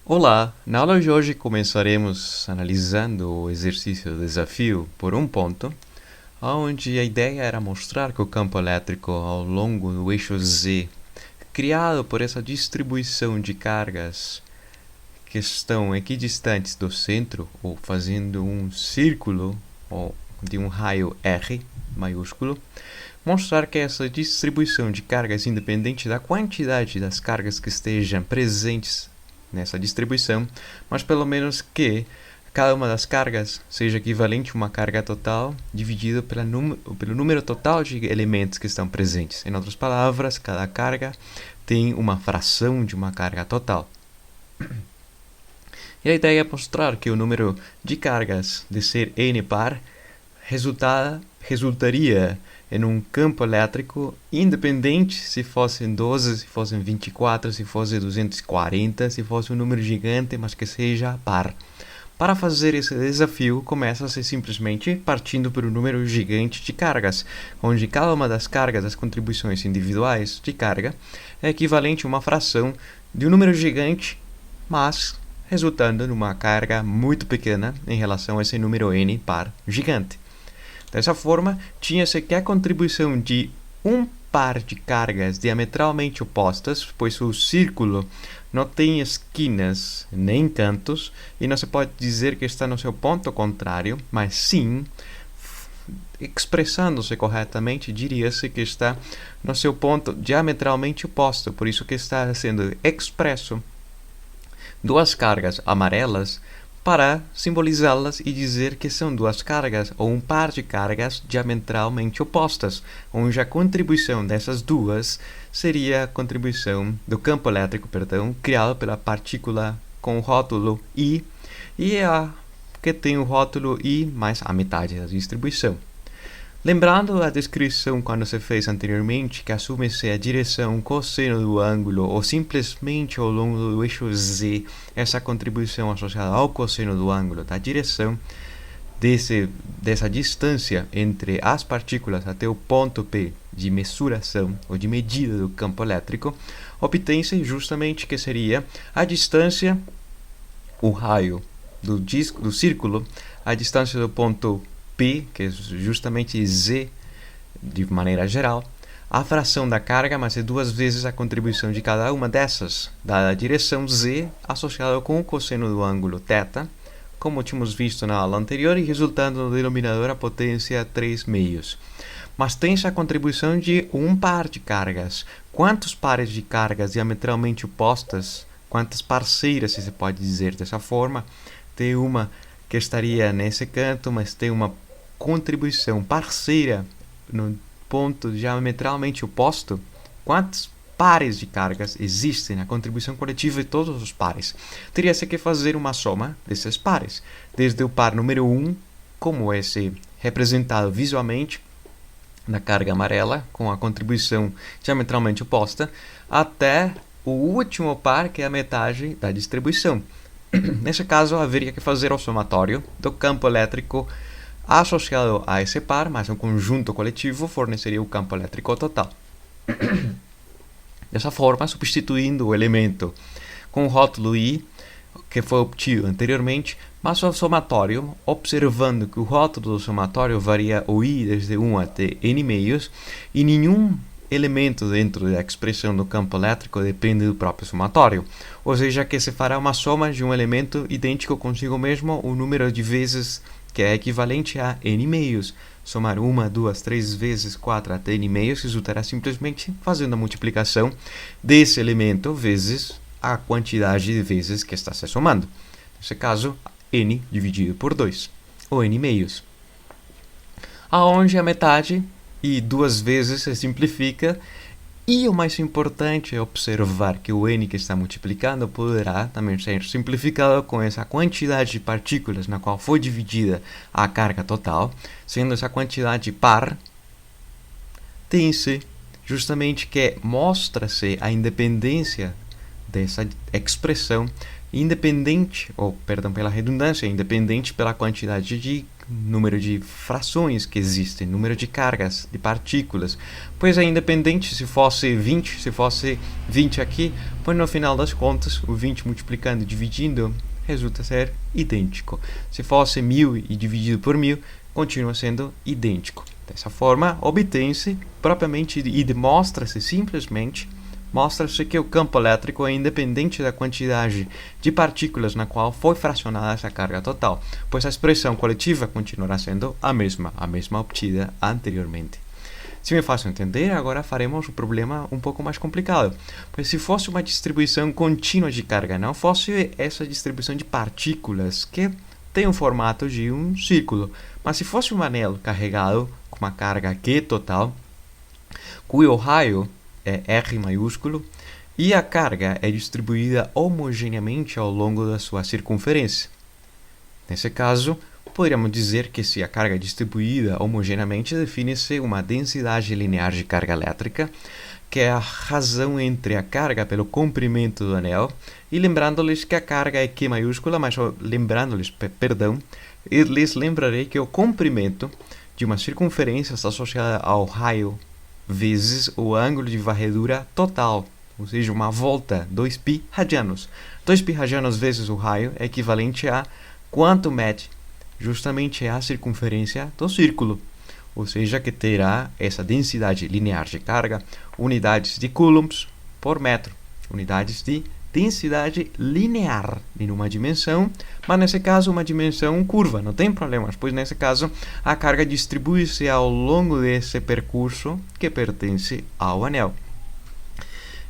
Olá, na aula de hoje começaremos analisando o exercício do desafio por um ponto, onde a ideia era mostrar que o campo elétrico ao longo do eixo Z, criado por essa distribuição de cargas que estão equidistantes do centro, ou fazendo um círculo ou de um raio R maiúsculo, mostrar que essa distribuição de cargas independente da quantidade das cargas que estejam presentes nessa distribuição, mas pelo menos que cada uma das cargas seja equivalente a uma carga total dividida pelo número total de elementos que estão presentes. Em outras palavras, cada carga tem uma fração de uma carga total. E a ideia é mostrar que o número de cargas de ser n par resultaria em um campo elétrico independente se fossem 12, se fossem 24, se fosse 240, se fosse um número gigante, mas que seja par. Para fazer esse desafio, começa-se simplesmente partindo por um número gigante de cargas, onde cada uma das cargas das contribuições individuais de carga é equivalente a uma fração de um número gigante, mas resultando numa carga muito pequena em relação a esse número n par gigante. Dessa forma, tinha-se que a contribuição de um par de cargas diametralmente opostas, pois o círculo não tem esquinas nem cantos, e não se pode dizer que está no seu ponto contrário, mas sim, expressando-se corretamente, diria-se que está no seu ponto diametralmente oposto, por isso que está sendo expresso duas cargas amarelas para simbolizá-las e dizer que são duas cargas ou um par de cargas diametralmente opostas, onde a contribuição dessas duas seria a contribuição do campo elétrico, criado pela partícula com o rótulo I, e a que tem o rótulo I mais a metade da distribuição. Lembrando a descrição quando se fez anteriormente, que assume-se a direção cosseno do ângulo ou simplesmente ao longo do eixo Z, essa contribuição associada ao cosseno do ângulo da direção dessa distância entre as partículas até o ponto P de mensuração ou de medida do campo elétrico, obtém-se justamente que seria a distância, o raio do círculo, a distância do ponto P, que é justamente Z de maneira geral, a fração da carga, mas é duas vezes a contribuição de cada uma dessas, da direção Z associada com o cosseno do ângulo θ, como tínhamos visto na aula anterior, e resultando no denominador a potência 3 meios. Mas tem-se a contribuição de um par de cargas. Quantos pares de cargas diametralmente opostas, quantas parceiras, se pode dizer dessa forma, tem uma que estaria nesse canto, mas tem uma contribuição parceira no ponto diametralmente oposto? Quantos pares de cargas existem na contribuição coletiva de todos os pares? Teria-se que fazer uma soma desses pares, desde o par número 1, como esse representado visualmente na carga amarela, com a contribuição diametralmente oposta, até o último par, que é a metade da distribuição. Nesse caso, haveria que fazer o somatório do campo elétrico associado a esse par, mas um conjunto coletivo forneceria o campo elétrico total. Dessa forma, substituindo o elemento com o rótulo I, que foi obtido anteriormente, mas o somatório, observando que o rótulo do somatório varia o I desde 1 até n meios, e nenhum elemento dentro da expressão do campo elétrico depende do próprio somatório, ou seja, que se fará uma soma de um elemento idêntico consigo mesmo o número de vezes que é equivalente a n meios. Somar 1, 2, 3 vezes 4 até n meios resultará simplesmente fazendo a multiplicação desse elemento vezes a quantidade de vezes que está se somando. Nesse caso, n dividido por 2, ou n meios. Aonde a metade e duas vezes se simplifica, e o mais importante é observar que o n que está multiplicando poderá também ser simplificado com essa quantidade de partículas na qual foi dividida a carga total, sendo essa quantidade par. Tem-se justamente que mostra-se a independência dessa expressão independente, pela redundância, independente pela quantidade de número de frações que existem, número de cargas, de partículas. Pois é independente se fosse 20, se fosse 20 aqui, pois no final das contas, o 20 multiplicando e dividindo resulta ser idêntico. Se fosse 1000 e dividido por 1000, continua sendo idêntico. Dessa forma, obtém-se propriamente e demonstra-se simplesmente mostra-se que o campo elétrico é independente da quantidade de partículas na qual foi fracionada essa carga total, pois a expressão coletiva continuará sendo a mesma obtida anteriormente. Se me faço entender, agora faremos o problema um pouco mais complicado, pois se fosse uma distribuição contínua de carga, não fosse essa distribuição de partículas que tem o formato de um círculo, mas se fosse um anel carregado com uma carga Q total, cujo raio é R maiúsculo, e a carga é distribuída homogeneamente ao longo da sua circunferência. Nesse caso, poderíamos dizer que se a carga é distribuída homogeneamente, define-se uma densidade linear de carga elétrica, que é a razão entre a carga pelo comprimento do anel, e lembrando-lhes que a carga é Q maiúscula, mas lhes lembrarei que o comprimento de uma circunferência está associado ao raio vezes o ângulo de varredura total, ou seja, uma volta, 2π radianos. 2π radianos vezes o raio é equivalente a quanto mede justamente a circunferência do círculo, ou seja, que terá essa densidade linear de carga, unidades de coulombs por metro, unidades de densidade linear em uma dimensão, mas nesse caso uma dimensão curva, não tem problemas, pois nesse caso a carga distribui-se ao longo desse percurso que pertence ao anel.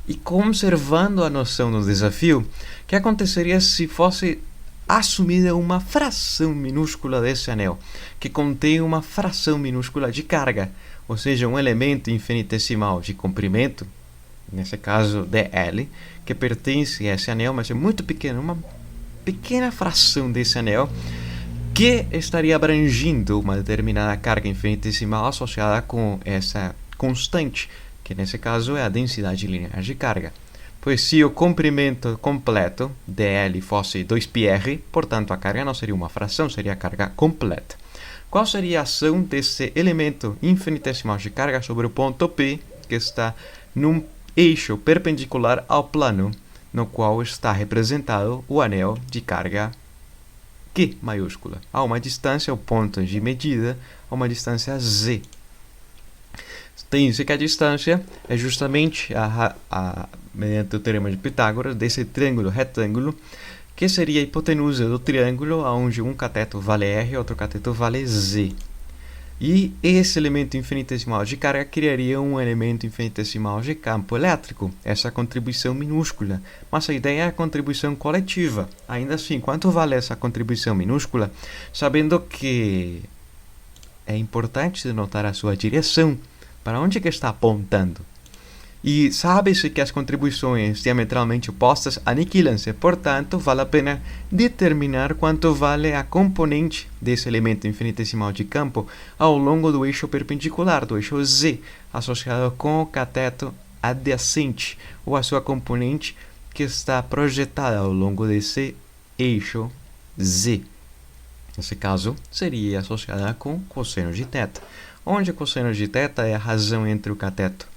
E conservando a noção do desafio, o que aconteceria se fosse assumida uma fração minúscula desse anel, que contém uma fração minúscula de carga, ou seja, um elemento infinitesimal de comprimento, nesse caso dl, que pertence a esse anel, mas é muito pequeno, uma pequena fração desse anel, que estaria abrangindo uma determinada carga infinitesimal associada com essa constante, que nesse caso é a densidade linear de carga. Pois se o comprimento completo dl fosse 2πr, portanto a carga não seria uma fração, seria a carga completa. Qual seria a ação desse elemento infinitesimal de carga sobre o ponto P, que está num eixo perpendicular ao plano no qual está representado o anel de carga Q maiúscula, a uma distância, o ponto de medida, a uma distância z. Tem-se que a distância é justamente mediante o teorema de Pitágoras, desse triângulo retângulo, que seria a hipotenusa do triângulo, onde um cateto vale R e outro cateto vale Z. E esse elemento infinitesimal de carga criaria um elemento infinitesimal de campo elétrico, essa contribuição minúscula. Mas a ideia é a contribuição coletiva. Ainda assim, quanto vale essa contribuição minúscula? Sabendo que é importante notar a sua direção, para onde que está apontando. E sabe-se que as contribuições diametralmente opostas aniquilam-se, portanto, vale a pena determinar quanto vale a componente desse elemento infinitesimal de campo ao longo do eixo perpendicular, do eixo Z, associado com o cateto adjacente, ou a sua componente que está projetada ao longo desse eixo Z. Nesse caso, seria associada com cosseno de θ, onde o cosseno de θ é a razão entre o cateto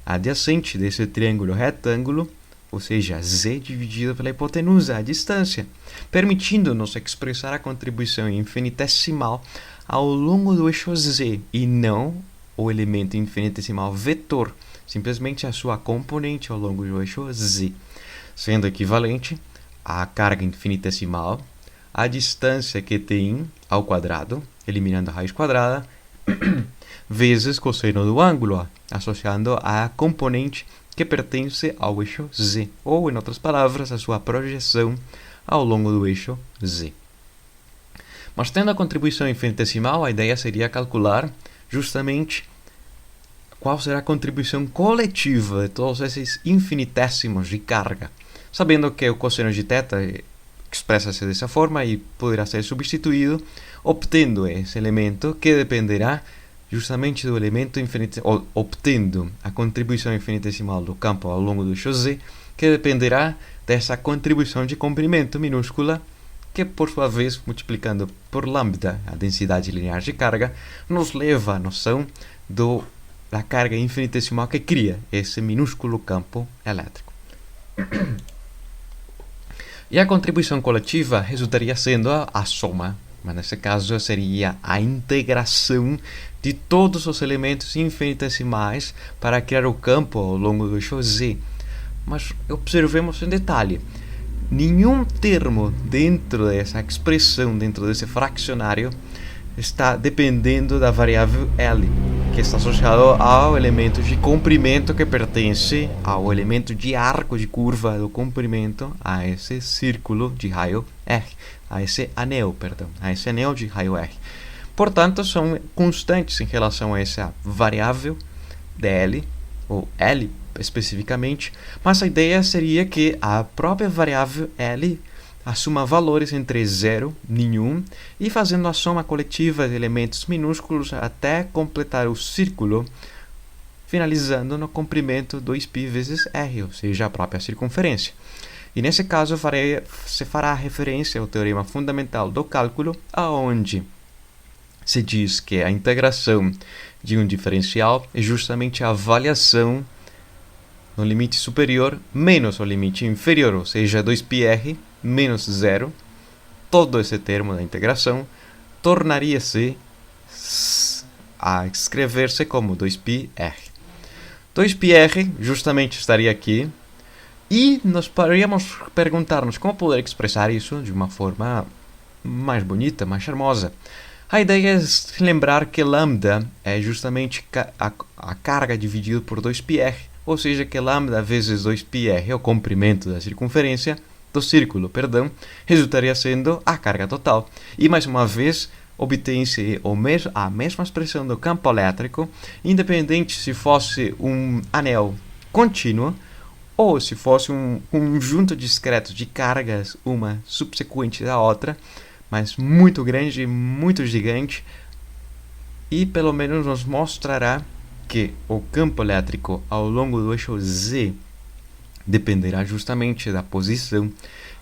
adjacente desse triângulo retângulo, ou seja, z dividido pela hipotenusa, a distância, permitindo-nos expressar a contribuição infinitesimal ao longo do eixo z, e não o elemento infinitesimal vetor, simplesmente a sua componente ao longo do eixo z, sendo equivalente à carga infinitesimal, a distância que tem ao quadrado, eliminando a raiz quadrada, vezes cosseno do ângulo, associando a componente que pertence ao eixo z, ou, em outras palavras, a sua projeção ao longo do eixo z. Mas tendo a contribuição infinitesimal, a ideia seria calcular justamente qual será a contribuição coletiva de todos esses infinitésimos de carga, sabendo que o cosseno de θ expressa-se dessa forma e poderá ser substituído, obtendo esse elemento que dependerá justamente do elemento infinitesimal, obtendo a contribuição infinitesimal do campo ao longo do eixo z, que dependerá dessa contribuição de comprimento minúscula que por sua vez, multiplicando por lambda, a densidade linear de carga, nos leva à noção da carga infinitesimal que cria esse minúsculo campo elétrico. E a contribuição coletiva resultaria sendo a soma, mas nesse caso seria a integração de todos os elementos infinitesimais para criar o campo ao longo do eixo Z. Mas observemos em detalhe, nenhum termo dentro dessa expressão, dentro desse fracionário, está dependendo da variável L, que está associado ao elemento de comprimento que pertence ao elemento de arco de curva do comprimento a esse círculo de raio R, a esse anel de raio R. Portanto, são constantes em relação a essa variável dl, ou L especificamente, mas a ideia seria que a própria variável L assuma valores entre 0, nenhum, e fazendo a soma coletiva de elementos minúsculos até completar o círculo, finalizando no comprimento 2π vezes r, ou seja, a própria circunferência. E nesse caso se fará referência ao teorema fundamental do cálculo, aonde se diz que a integração de um diferencial é justamente a avaliação no limite superior menos o limite inferior, ou seja, 2πr menos 0, todo esse termo da integração tornaria-se a escrever-se como 2πr. 2πr justamente estaria aqui, e nós poderíamos perguntar-nos como poder expressar isso de uma forma mais bonita, mais charmosa. A ideia é lembrar que lambda é justamente a carga dividido por 2πr, ou seja, que lambda vezes 2πr é o comprimento da circunferência do círculo, resultaria sendo a carga total. E mais uma vez, obtém-se a mesma expressão do campo elétrico, independente se fosse um anel contínuo ou se fosse um conjunto discreto de cargas, uma subsequente da outra, mas muito grande, muito gigante, e pelo menos nos mostrará que o campo elétrico ao longo do eixo Z dependerá justamente da posição,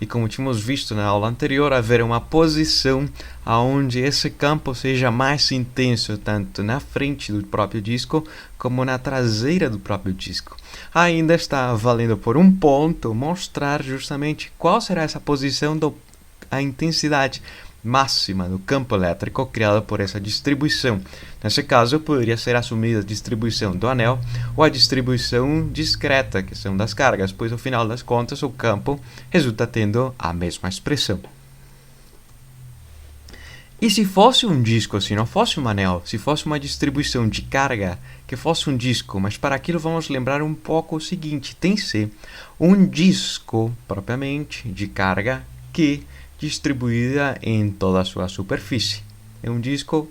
e como tínhamos visto na aula anterior, haver uma posição onde esse campo seja mais intenso, tanto na frente do próprio disco como na traseira do próprio disco. Ainda está valendo por um ponto mostrar justamente qual será essa posição a intensidade máxima do campo elétrico criada por essa distribuição. Nesse caso, poderia ser assumida a distribuição do anel ou a distribuição discreta, que são das cargas, pois, ao final das contas, o campo resulta tendo a mesma expressão. E se fosse um disco, se não fosse um anel, se fosse uma distribuição de carga que fosse um disco, mas para aquilo vamos lembrar um pouco o seguinte, tem que ser um disco, propriamente, de carga que distribuída em toda a sua superfície. É um disco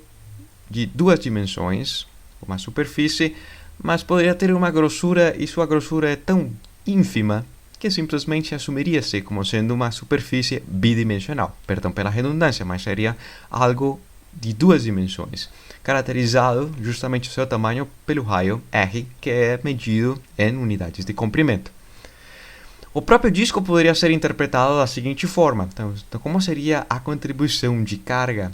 de 2 dimensões, uma superfície, mas poderia ter uma grossura, e sua grossura é tão ínfima que simplesmente assumiria-se como sendo uma superfície bidimensional. Perdão pela redundância, mas seria algo de 2 dimensões, caracterizado justamente o seu tamanho pelo raio R, que é medido em unidades de comprimento. O próprio disco poderia ser interpretado da seguinte forma. Então, como seria a contribuição de carga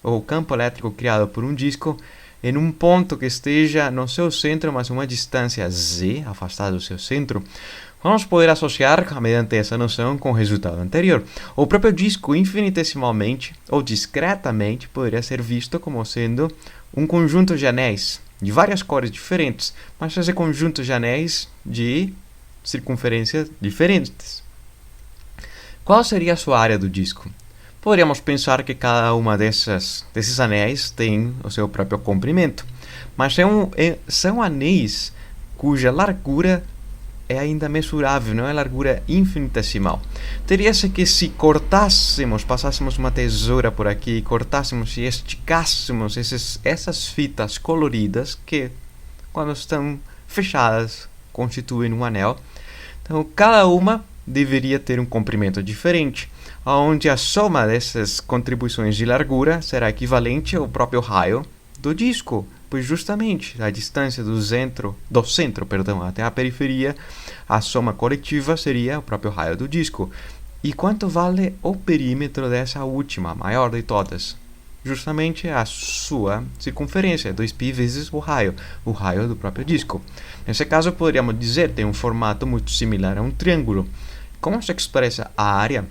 ou campo elétrico criado por um disco em um ponto que esteja no seu centro, mas uma distância z, afastada do seu centro? Vamos poder associar, mediante essa noção, com o resultado anterior. O próprio disco, infinitesimalmente ou discretamente, poderia ser visto como sendo um conjunto de anéis de várias cores diferentes, mas esse conjunto de anéis de circunferências diferentes. Qual seria a sua área do disco? Poderíamos pensar que cada uma desses anéis tem o seu próprio comprimento, mas são anéis cuja largura é ainda mensurável, não é largura infinitesimal. Teria-se que, se cortássemos, passássemos uma tesoura por aqui, cortássemos e esticássemos essas fitas coloridas que, quando estão fechadas, constituem um anel. Então, cada uma deveria ter um comprimento diferente, onde a soma dessas contribuições de largura será equivalente ao próprio raio do disco, pois justamente a distância do centro até a periferia, a soma coletiva seria o próprio raio do disco. E quanto vale o perímetro dessa última, maior de todas? Justamente a sua circunferência, 2π vezes o raio do próprio disco. Nesse caso, poderíamos dizer que tem um formato muito similar a um triângulo. Como se expressa a área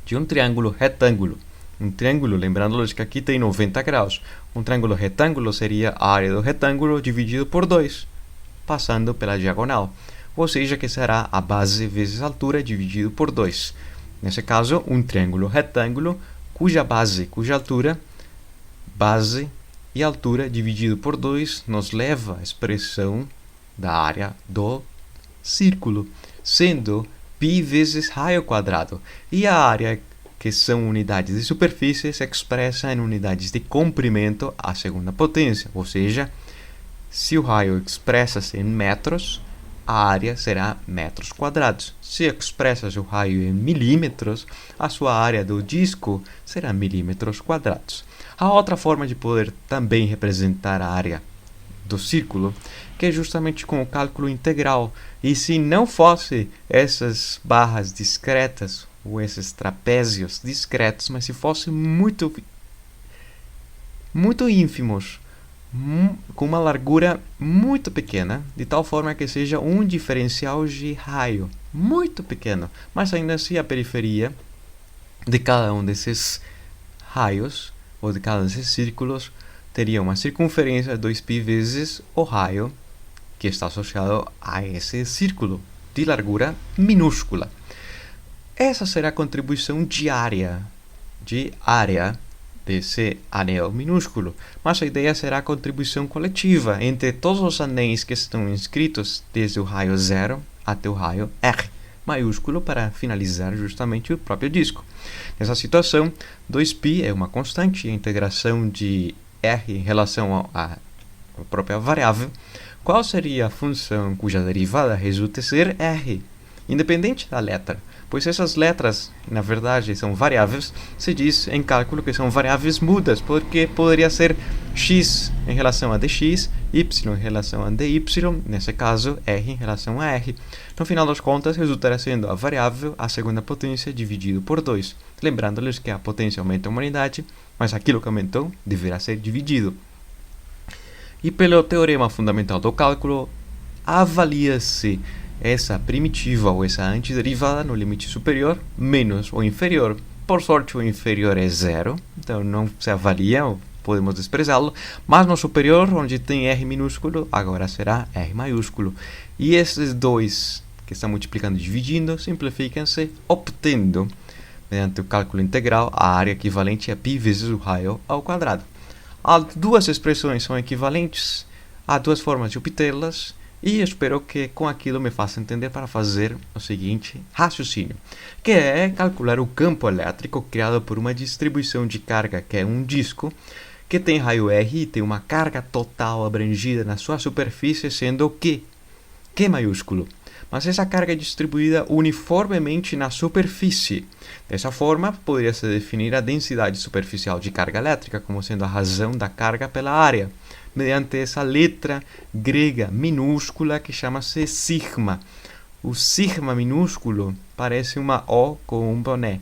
de um triângulo retângulo? Um triângulo, lembrando que aqui tem 90 graus. Um triângulo retângulo seria a área do retângulo dividido por 2, passando pela diagonal. Ou seja, que será a base vezes a altura dividido por 2. Nesse caso, um triângulo retângulo cuja base, cuja altura, base e altura dividido por 2 nos leva à expressão da área do círculo, sendo π vezes raio quadrado. E a área, que são unidades de superfície, se expressa em unidades de comprimento à segunda potência. Ou seja, se o raio expressa-se em metros, a área será metros quadrados. Se expressa-se o raio em milímetros, a sua área do disco será milímetros quadrados. A outra forma de poder também representar a área do círculo, que é justamente com o cálculo integral. E se não fosse essas barras discretas, ou esses trapézios discretos, mas se fossem muito ínfimos, com uma largura muito pequena, de tal forma que seja um diferencial de raio muito pequeno, mas ainda assim a periferia de cada um desses raios, ou de cada um desses círculos, teria uma circunferência 2π vezes o raio que está associado a esse círculo de largura minúscula. Essa será a contribuição diária de área desse anel minúsculo, mas a ideia será a contribuição coletiva entre todos os anéis que estão inscritos desde o raio 0 até o raio R maiúsculo para finalizar justamente o próprio disco. Nessa situação, 2π é uma constante, a integração de R em relação à própria variável. Qual seria a função cuja derivada resulta ser R, independente da letra? Pois essas letras, na verdade, são variáveis, se diz em cálculo que são variáveis mudas, porque poderia ser x em relação a dx, y em relação a dy, nesse caso, r em relação a r. No final das contas, resultará sendo a variável a segunda potência dividido por 2. Lembrando-lhes que a potência aumenta uma unidade, mas aquilo que aumentou deverá ser dividido. E pelo teorema fundamental do cálculo, avalia-se essa primitiva ou essa antiderivada no limite superior menos o inferior. Por sorte, o inferior é zero, então não se avalia, podemos desprezá-lo, mas no superior, onde tem R minúsculo, agora será R maiúsculo. E esses dois que estão multiplicando e dividindo simplificam-se, obtendo, mediante o cálculo integral, a área equivalente a π vezes o raio ao quadrado. As duas expressões são equivalentes, há duas formas de obtê-las, e espero que com aquilo me faça entender para fazer o seguinte raciocínio, que é calcular o campo elétrico criado por uma distribuição de carga, que é um disco, que tem raio R e tem uma carga total abrangida na sua superfície, sendo o Q maiúsculo. Mas essa carga é distribuída uniformemente na superfície. Dessa forma, poderia-se definir a densidade superficial de carga elétrica como sendo a razão da carga pela área, mediante essa letra grega minúscula que chama-se sigma. O sigma minúsculo parece uma O com um boné.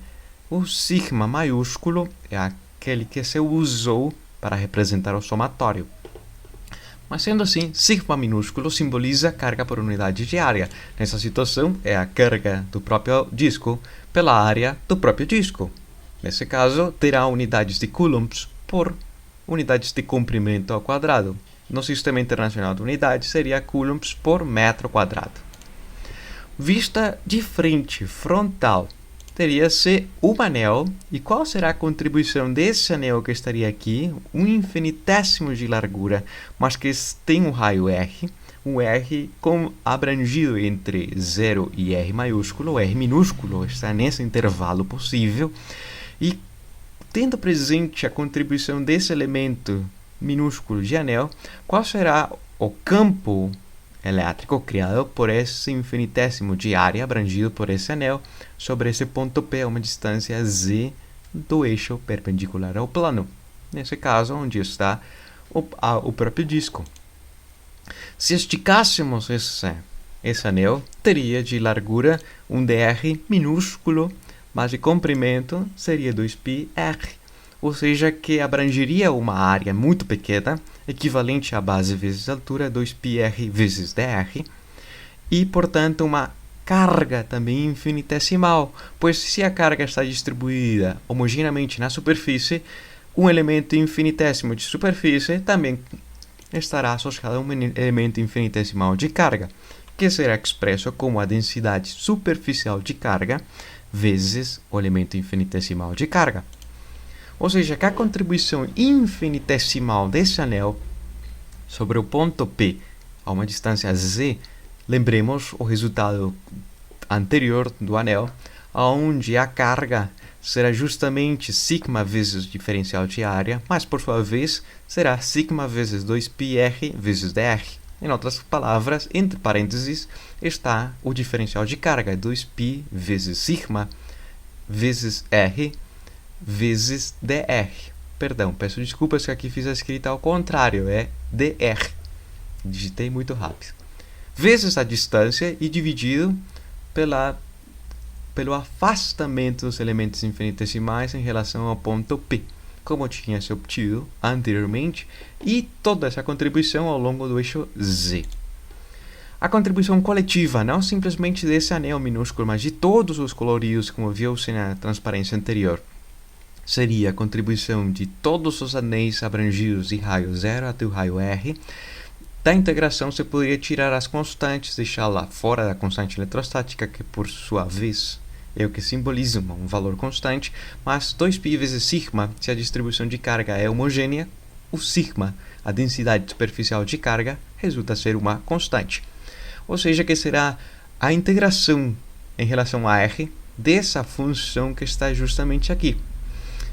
O sigma maiúsculo é aquele que se usou para representar o somatório. Mas sendo assim, sigma minúsculo simboliza carga por unidade de área. Nessa situação, é a carga do próprio disco pela área do próprio disco. Nesse caso, terá unidades de coulombs por unidades de comprimento ao quadrado. No Sistema Internacional de Unidades, seria coulombs por metro quadrado. Vista de frente, frontal, teria-se um anel. E qual será a contribuição desse anel que estaria aqui? Um infinitésimo de largura, mas que tem um raio R. O R abrangido entre 0 e R maiúsculo, o R minúsculo está nesse intervalo possível. E tendo presente a contribuição desse elemento minúsculo de anel, qual será o campo elétrico criado por esse infinitésimo de área abrangido por esse anel sobre esse ponto P a uma distância z do eixo perpendicular ao plano, nesse caso onde está o próprio disco. Se esticássemos esse esse anel teria de largura um dr minúsculo, mas de comprimento seria 2πr, ou seja, que abrangeria uma área muito pequena, equivalente à base vezes altura, 2πr vezes dr, e, portanto, uma carga também infinitesimal, pois se a carga está distribuída homogeneamente na superfície, um elemento infinitésimo de superfície também estará associado a um elemento infinitesimal de carga, que será expresso como a densidade superficial de carga vezes o elemento infinitesimal de carga. Ou seja, que a contribuição infinitesimal desse anel sobre o ponto P a uma distância z, lembremos o resultado anterior do anel, onde a carga será justamente sigma vezes o diferencial de área, mas por sua vez será sigma vezes 2πr vezes dr. Em outras palavras, entre parênteses, está o diferencial de carga, 2π vezes sigma vezes r vezes dr. Perdão, peço desculpas que aqui fiz a escrita ao contrário, é dr. Digitei muito rápido. Vezes a distância e dividido pelo afastamento dos elementos infinitesimais em relação ao ponto P, como tinha se obtido anteriormente, e toda essa contribuição ao longo do eixo Z. A contribuição coletiva, não simplesmente desse anel minúsculo, mas de todos os coloridos, como viu-se na transparência anterior, seria a contribuição de todos os anéis abrangidos de raio 0 até o raio R. Da integração, você poderia tirar as constantes, deixá-la fora da constante eletrostática, que por sua vez é o que simboliza um valor constante, mas 2π vezes sigma, se a distribuição de carga é homogênea, o sigma, a densidade superficial de carga, resulta ser uma constante. Ou seja, que será a integração em relação a R dessa função que está justamente aqui.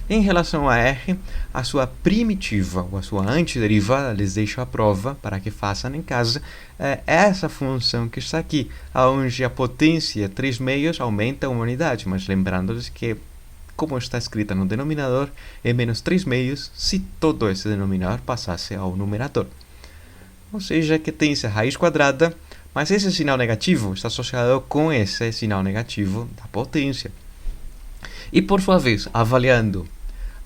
Em relação a R, a sua primitiva ou a sua antiderivada, lhes deixo a prova para que façam em casa, é essa função que está aqui, onde a potência 3 meios aumenta uma unidade, mas lembrando-lhes que, como está escrita no denominador, é menos 3 meios se todo esse denominador passasse ao numerador. Ou seja, que tem essa raiz quadrada, mas esse sinal negativo está associado com esse sinal negativo da potência. E por sua vez, avaliando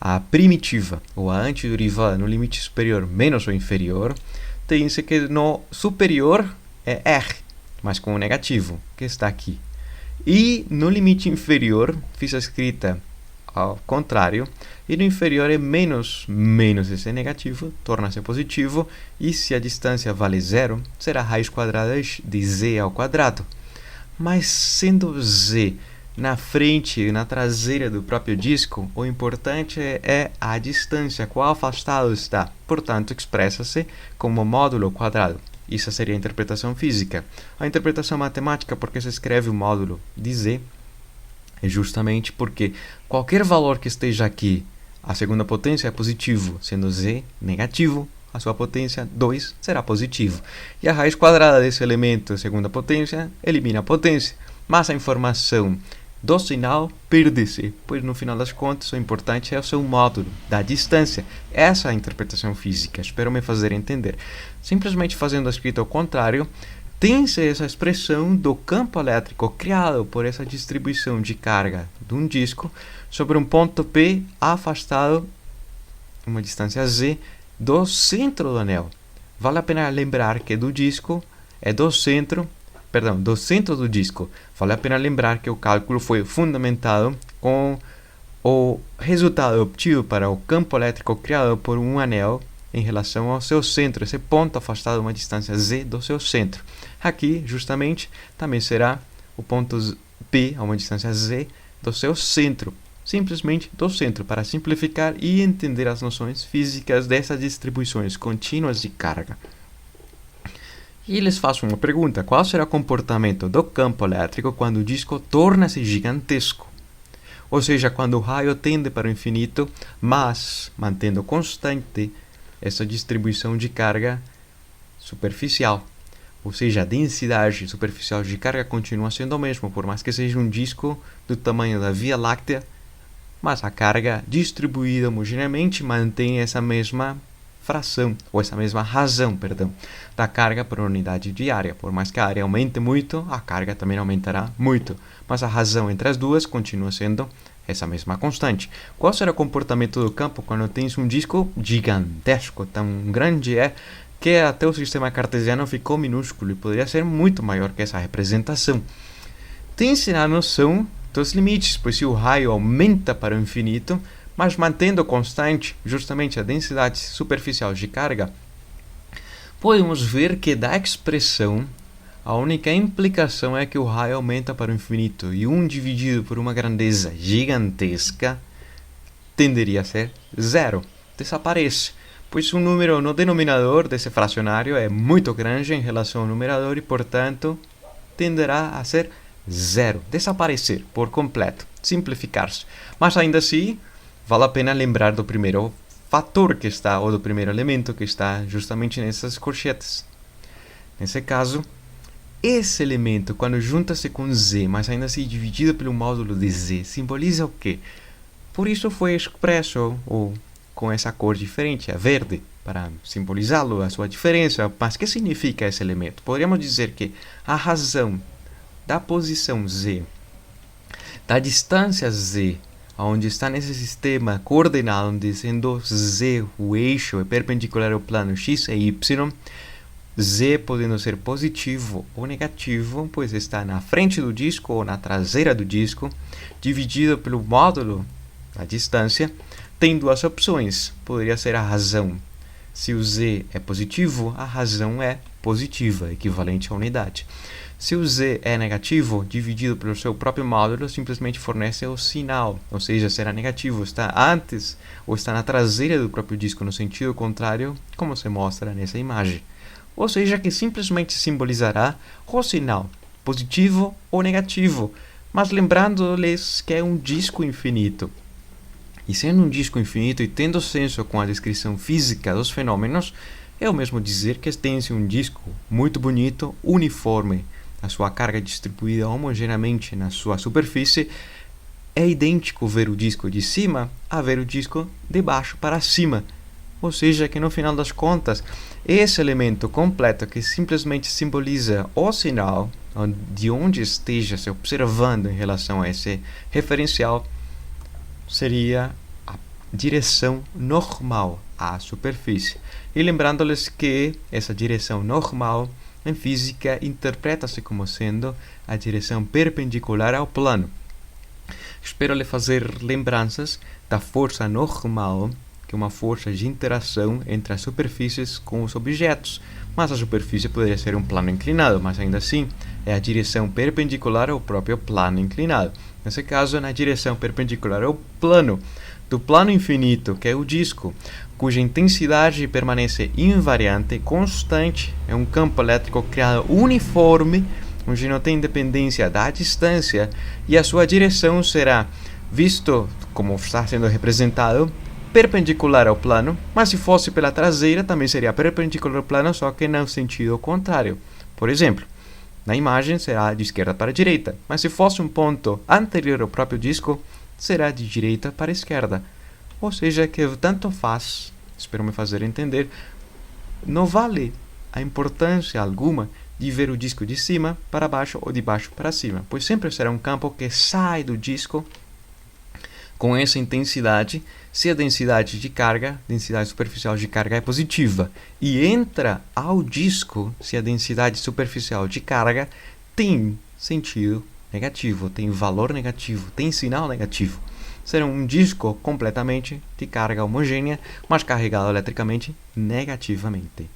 a primitiva ou a antiderivada no limite superior menos ou inferior, tem-se que no superior é R, mas com o negativo, que está aqui. E no limite inferior, fiz a escrita ao contrário, e no inferior é menos esse negativo, torna-se positivo, e se a distância vale 0, será raiz quadrada de z ao quadrado. Mas sendo z na frente e na traseira do próprio disco, o importante é a distância, qual afastado está. Portanto, expressa-se como módulo quadrado. Isso seria a interpretação física. A interpretação matemática, porque se escreve o módulo de z, é justamente porque qualquer valor que esteja aqui, a segunda potência é positivo, sendo z negativo, a sua potência 2 será positivo. E a raiz quadrada desse elemento, segunda potência, elimina a potência. Mas a informação do sinal perde-se, pois no final das contas o importante é o seu módulo da distância. Essa é a interpretação física, espero me fazer entender. Simplesmente fazendo a escrita ao contrário, tem-se essa expressão do campo elétrico criado por essa distribuição de carga de um disco sobre um ponto P afastado, uma distância z, do centro do anel. Vale a pena lembrar que do disco é do centro do disco. Vale a pena lembrar que o cálculo foi fundamentado com o resultado obtido para o campo elétrico criado por um anel em relação ao seu centro, esse ponto afastado a uma distância z do seu centro. Aqui, justamente, também será o ponto P a uma distância z do seu centro, simplesmente do centro, para simplificar e entender as noções físicas dessas distribuições contínuas de carga. E lhes faço uma pergunta: qual será o comportamento do campo elétrico quando o disco torna-se gigantesco? Ou seja, quando o raio tende para o infinito, mas mantendo constante essa distribuição de carga superficial. Ou seja, a densidade superficial de carga continua sendo o mesmo, por mais que seja um disco do tamanho da Via Láctea, mas a carga distribuída homogeneamente mantém essa mesma fração, ou essa mesma razão, perdão, da carga por unidade de área. Por mais que a área aumente muito, a carga também aumentará muito. Mas a razão entre as duas continua sendo essa mesma constante. Qual será o comportamento do campo quando tens um disco gigantesco, tão grande que até o sistema cartesiano ficou minúsculo e poderia ser muito maior que essa representação? Tem-se a noção dos limites, pois se o raio aumenta para o infinito, mas mantendo constante justamente a densidade superficial de carga, podemos ver que da expressão a única implicação é que o raio aumenta para o infinito e 1 dividido por uma grandeza gigantesca tenderia a ser zero, desaparece, pois o número no denominador desse fracionário é muito grande em relação ao numerador e, portanto, tenderá a ser zero, desaparecer por completo, simplificar-se. Mas ainda assim, vale a pena lembrar do primeiro fator que está, ou do primeiro elemento que está justamente nessas corchetas. Nesse caso, esse elemento, quando junta-se com z, mas ainda assim dividido pelo módulo de z, simboliza o quê? Por isso foi expresso ou com essa cor diferente, a verde, para simbolizá-lo, a sua diferença. Mas o que significa esse elemento? Poderíamos dizer que a razão da posição z, da distância z, onde está nesse sistema coordenado, onde sendo z o eixo é perpendicular ao plano x e y, z podendo ser positivo ou negativo, pois está na frente do disco ou na traseira do disco, dividido pelo módulo da distância, tem duas opções. Poderia ser a razão. Se o z é positivo, a razão é positiva, equivalente à unidade. Se o z é negativo, dividido pelo seu próprio módulo, simplesmente fornece o sinal, ou seja, será negativo, está antes ou está na traseira do próprio disco no sentido contrário, como se mostra nessa imagem. Ou seja, que simplesmente simbolizará o sinal, positivo ou negativo, mas lembrando-lhes que é um disco infinito. E sendo um disco infinito e tendo senso com a descrição física dos fenômenos, é o mesmo dizer que tem-se um disco muito bonito, uniforme, a sua carga distribuída homogeneamente na sua superfície, é idêntico ver o disco de cima a ver o disco de baixo para cima. Ou seja, que no final das contas, esse elemento completo que simplesmente simboliza o sinal de onde esteja se observando em relação a esse referencial seria a direção normal à superfície. E lembrando-lhes que essa direção normal em física interpreta-se como sendo a direção perpendicular ao plano. Espero lhe fazer lembranças da força normal, que é uma força de interação entre as superfícies com os objetos, mas a superfície poderia ser um plano inclinado, mas ainda assim é a direção perpendicular ao próprio plano inclinado. Nesse caso, é na direção perpendicular ao plano, do plano infinito, que é o disco, cuja intensidade permanece invariante, constante, é um campo elétrico criado uniforme, onde não tem dependência da distância, e a sua direção será, visto como está sendo representado, perpendicular ao plano, mas se fosse pela traseira também seria perpendicular ao plano, só que no sentido contrário. Por exemplo, na imagem será de esquerda para direita, mas se fosse um ponto anterior ao próprio disco, será de direita para esquerda. Ou seja, que tanto faz, espero me fazer entender, não vale a importância alguma de ver o disco de cima para baixo ou de baixo para cima, pois sempre será um campo que sai do disco com essa intensidade, se a densidade de carga, densidade superficial de carga é positiva, e entra ao disco se a densidade superficial de carga tem sentido negativo, tem valor negativo, tem sinal negativo. Será um disco completamente de carga homogênea, mas carregado eletricamente negativamente.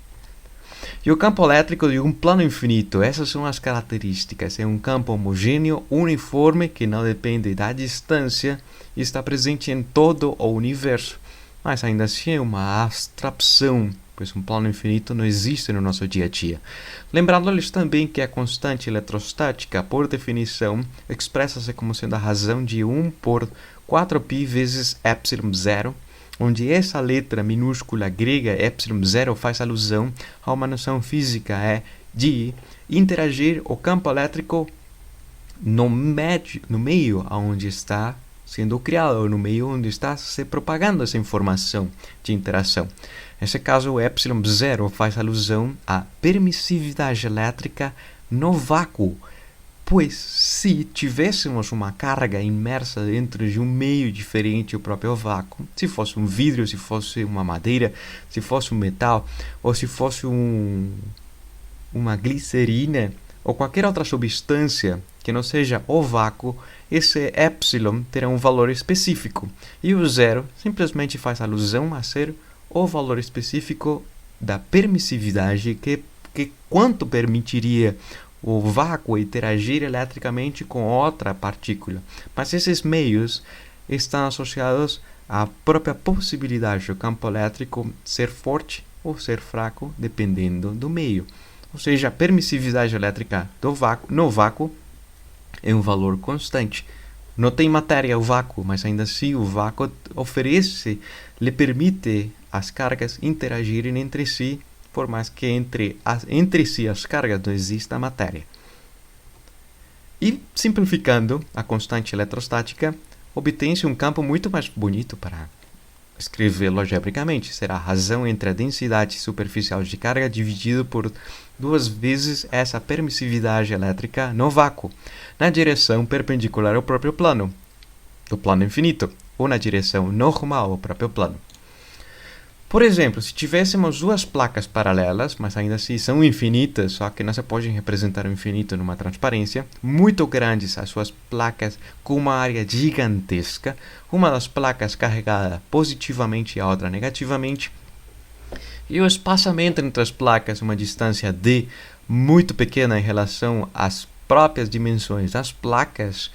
E o campo elétrico de um plano infinito, essas são as características. É um campo homogêneo, uniforme, que não depende da distância e está presente em todo o universo. Mas ainda assim é uma abstração, pois um plano infinito não existe no nosso dia a dia. Lembrando-lhes também que a constante eletrostática, por definição, expressa-se como sendo a razão de 1 por 4π vezes ε0, onde essa letra minúscula grega ε0 faz alusão a uma noção física, de interagir o campo elétrico no meio onde está sendo criado no meio onde está se propagando essa informação de interação. Nesse caso, o ε0 faz alusão à permissividade elétrica no vácuo, pois se tivéssemos uma carga imersa dentro de um meio diferente do próprio vácuo, se fosse um vidro, se fosse uma madeira, se fosse um metal, ou se fosse uma glicerina, ou qualquer outra substância que não seja o vácuo, esse epsilon terá um valor específico. E o zero simplesmente faz alusão a ser o valor específico da permissividade, que quanto permitiria o vácuo interagir eletricamente com outra partícula. Mas esses meios estão associados à própria possibilidade do campo elétrico ser forte ou ser fraco, dependendo do meio. Ou seja, a permissividade elétrica no vácuo é um valor constante. Não tem matéria o vácuo, mas ainda assim o vácuo lhe permite as cargas interagirem entre si, por mais que entre si as cargas não exista matéria. E, simplificando a constante eletrostática, obtém-se um campo muito mais bonito para escrevê-lo algebricamente. Será a razão entre a densidade superficial de carga dividido por 2 vezes essa permissividade elétrica no vácuo, na direção perpendicular ao próprio plano, o plano infinito, ou na direção normal ao próprio plano. Por exemplo, se tivéssemos 2 placas paralelas, mas ainda assim são infinitas, só que não se pode representar o infinito numa transparência, muito grandes as suas placas com uma área gigantesca, uma das placas carregada positivamente e a outra negativamente, e o espaçamento entre as placas, uma distância d muito pequena em relação às próprias dimensões das placas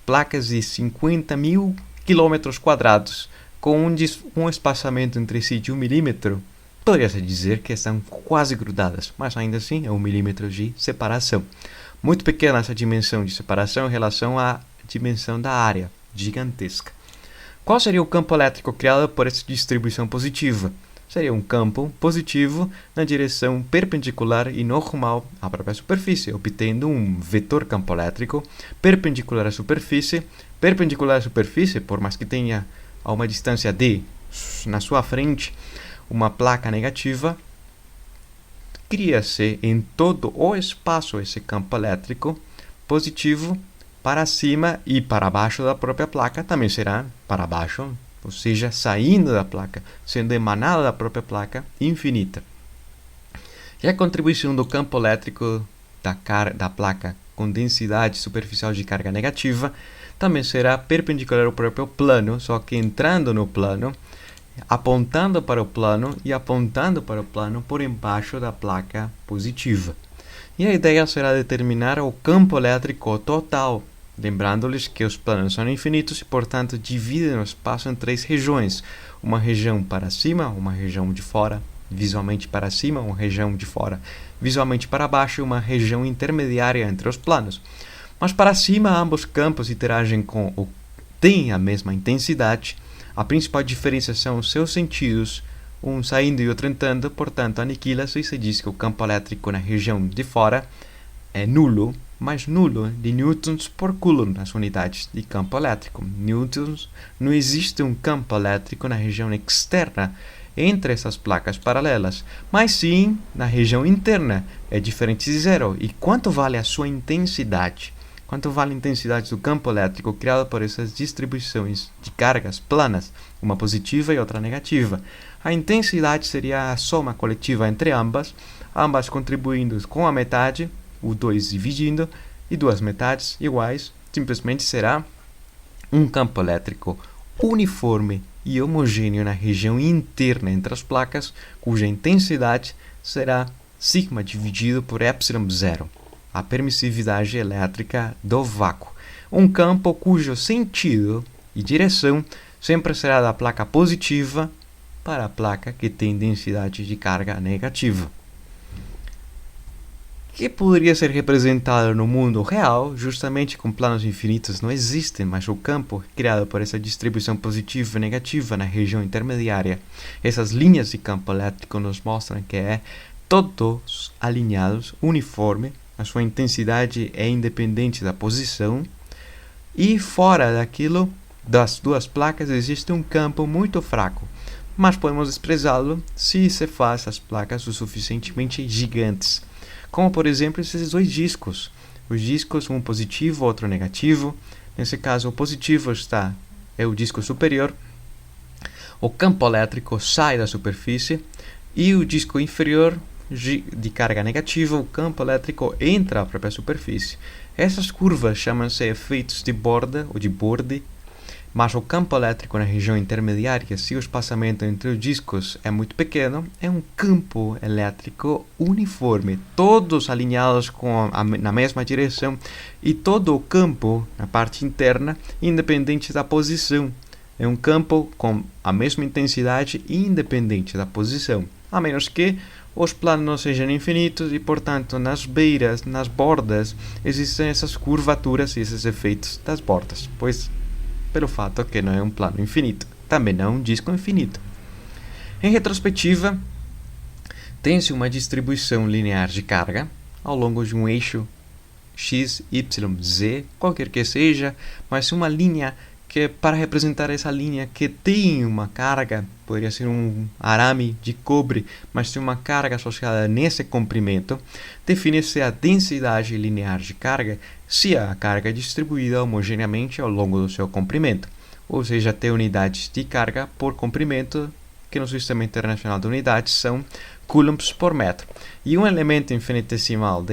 de 50.000 km², com um espaçamento entre si de 1 milímetro, poderia-se dizer que estão quase grudadas, mas ainda assim é 1 milímetro de separação. Muito pequena essa dimensão de separação em relação à dimensão da área, gigantesca. Qual seria o campo elétrico criado por essa distribuição positiva? Seria um campo positivo na direção perpendicular e normal à própria superfície, obtendo um vetor campo elétrico perpendicular à superfície, por mais que tenha a uma distância d na sua frente uma placa negativa, cria-se em todo o espaço esse campo elétrico positivo para cima e para baixo da própria placa, também será para baixo, ou seja, saindo da placa, sendo emanada da própria placa, infinita. E a contribuição do campo elétrico da placa com densidade superficial de carga negativa também será perpendicular ao próprio plano, só que entrando no plano, apontando para o plano e apontando para o plano por embaixo da placa positiva. E a ideia será determinar o campo elétrico total, lembrando-lhes que os planos são infinitos e, portanto, dividem o espaço em 3 regiões. Uma região para cima, uma região de fora, visualmente para cima, uma região de fora, visualmente para baixo, e uma região intermediária entre os planos. Mas para cima, ambos campos interagem têm a mesma intensidade. A principal diferença são os seus sentidos, um saindo e outro entrando, portanto, aniquila-se e se diz que o campo elétrico na região de fora é nulo, mas nulo de newtons por coulomb nas unidades de campo elétrico. Newtons, não existe um campo elétrico na região externa entre essas placas paralelas, mas sim na região interna, é diferente de zero. E quanto vale a sua intensidade? Quanto vale a intensidade do campo elétrico criado por essas distribuições de cargas planas, uma positiva e outra negativa? A intensidade seria a soma coletiva entre ambas contribuindo com a metade, o 2 dividindo, e 2 metades iguais, simplesmente será um campo elétrico uniforme e homogêneo na região interna entre as placas, cuja intensidade será sigma dividido por ε0. A permissividade elétrica do vácuo. Um campo cujo sentido e direção sempre será da placa positiva para a placa que tem densidade de carga negativa. Que poderia ser representado no mundo real, justamente com planos infinitos não existem, mas o campo criado por essa distribuição positiva e negativa na região intermediária, essas linhas de campo elétrico nos mostram que é todos alinhados, uniforme, a sua intensidade é independente da posição, e fora daquilo das duas placas existe um campo muito fraco, mas podemos desprezá-lo se se faz as placas o suficientemente gigantes, como por exemplo esses dois discos. Os discos, um positivo, outro negativo. Nesse caso, o positivo é o disco superior. O campo elétrico sai da superfície e o disco inferior de carga negativa, o campo elétrico entra na própria superfície. Essas curvas chamam-se efeitos de borda ou de borde, mas o campo elétrico na região intermediária, se o espaçamento entre os discos é muito pequeno, é um campo elétrico uniforme, todos alinhados na mesma direção e todo o campo na parte interna independente da posição. É um campo com a mesma intensidade independente da posição, a menos que os planos não sejam infinitos e, portanto, nas beiras, nas bordas, existem essas curvaturas e esses efeitos das bordas, pois pelo fato que não é um plano infinito, também não é um disco infinito. Em retrospectiva, tem-se uma distribuição linear de carga ao longo de um eixo x, y, z, qualquer que seja, mas uma linha que, para representar essa linha que tem uma carga, poderia ser um arame de cobre, mas tem uma carga associada nesse comprimento, define-se a densidade linear de carga se a carga é distribuída homogeneamente ao longo do seu comprimento, ou seja, tem unidades de carga por comprimento, que no Sistema Internacional de Unidades são coulombs por metro. E um elemento infinitesimal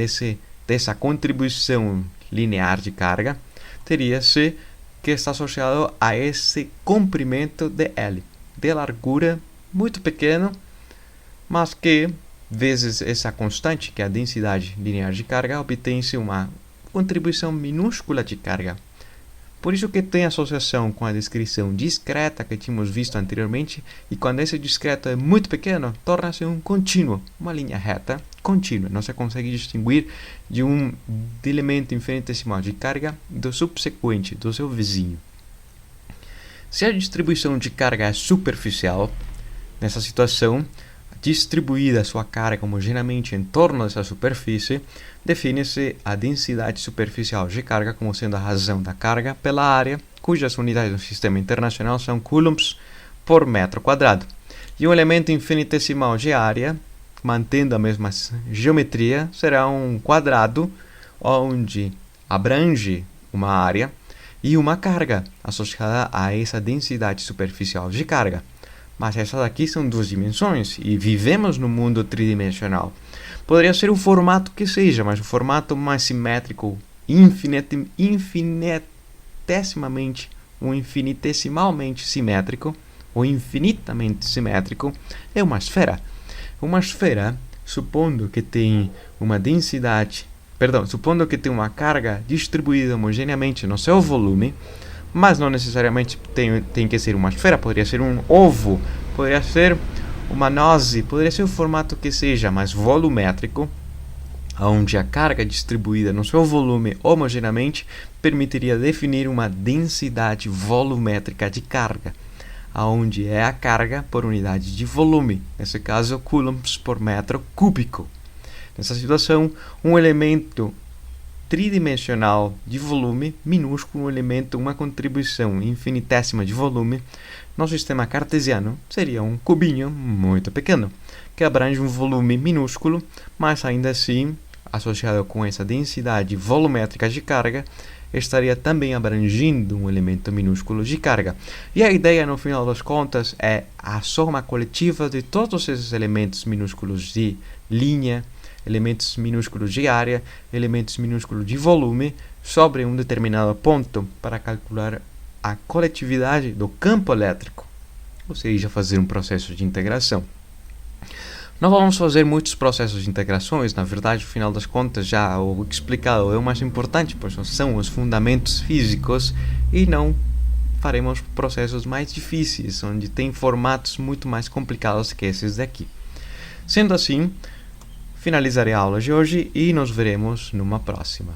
dessa contribuição linear de carga teria-se que está associado a esse comprimento de L, de largura muito pequeno, mas que, vezes essa constante, que é a densidade linear de carga, obtém-se uma contribuição minúscula de carga. Por isso que tem associação com a descrição discreta que tínhamos visto anteriormente, e quando esse discreto é muito pequeno, torna-se um contínuo, uma linha reta contínua. Não se consegue distinguir de elemento infinitesimal de carga do subsequente, do seu vizinho. Se a distribuição de carga é superficial, nessa situação, distribuída a sua carga homogeneamente em torno dessa superfície, define-se a densidade superficial de carga como sendo a razão da carga pela área, cujas unidades no sistema internacional são coulombs por metro quadrado. E um elemento infinitesimal de área, mantendo a mesma geometria, será um quadrado onde abrange uma área e uma carga associada a essa densidade superficial de carga. Mas essas aqui são duas dimensões e vivemos no mundo tridimensional. Poderia ser o formato que seja, mas o formato mais simétrico, infinitesimalmente simétrico, ou infinitamente simétrico, é uma esfera. Uma esfera, supondo que tem uma carga distribuída homogeneamente no seu volume, mas não necessariamente tem que ser uma esfera, poderia ser um ovo, poderia ser uma noze, poderia ser o formato que seja, mas volumétrico, onde a carga distribuída no seu volume homogeneamente permitiria definir uma densidade volumétrica de carga, onde é a carga por unidade de volume, nesse caso coulombs por metro cúbico. Nessa situação, um elemento tridimensional de volume minúsculo, uma contribuição infinitésima de volume, no sistema cartesiano seria um cubinho muito pequeno, que abrange um volume minúsculo, mas ainda assim, associado com essa densidade volumétrica de carga, estaria também abrangindo um elemento minúsculo de carga. E a ideia, no final das contas, é a soma coletiva de todos esses elementos minúsculos de linha, elementos minúsculos de área, elementos minúsculos de volume, sobre um determinado ponto para calcular a coletividade do campo elétrico, ou seja, fazer um processo de integração. Não vamos fazer muitos processos de integrações, na verdade, no final das contas, já o explicado é o mais importante, pois são os fundamentos físicos, e não faremos processos mais difíceis, onde tem formatos muito mais complicados que esses daqui. Sendo assim, finalizarei a aula de hoje e nos veremos numa próxima.